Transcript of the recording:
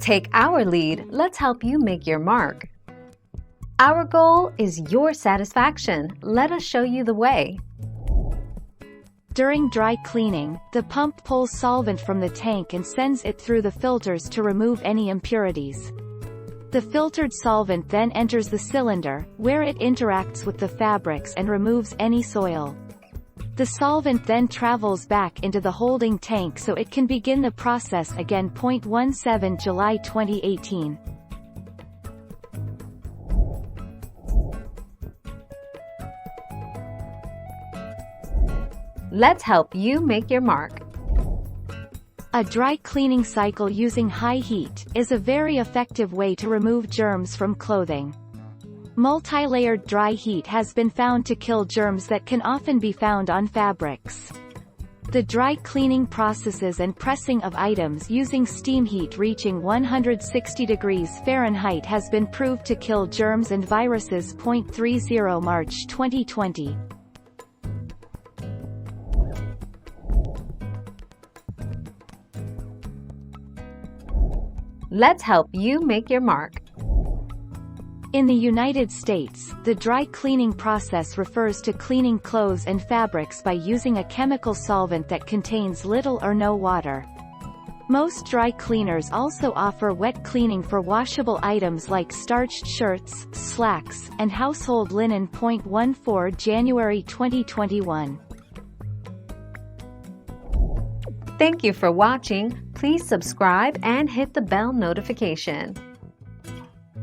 Take our lead, let's help you make your mark. Our goal is your satisfaction. Let us show you the way. During dry cleaning, the pump pulls solvent from the tank and sends it through the filters to remove any impurities. The filtered solvent then enters the cylinder, where it interacts with the fabrics and removes any soil. The solvent then travels back into the holding tank so it can begin the process again. 17 July 2018. Let's help you make your mark. A dry cleaning cycle using high heat is a very effective way to remove germs from clothing. Multi-layered dry heat has been found to kill germs that can often be found on fabrics. The dry cleaning processes and pressing of items using steam heat reaching 160 degrees Fahrenheit has been proved to kill germs and viruses. 30 March 2020. Let's help you make your mark. In the United States, the dry cleaning process refers to cleaning clothes and fabrics by using a chemical solvent that contains little or no water. Most dry cleaners also offer wet cleaning for washable items like starched shirts, slacks, and household linen. 14 January 2021. Thank you for watching. Please subscribe and hit the bell notification.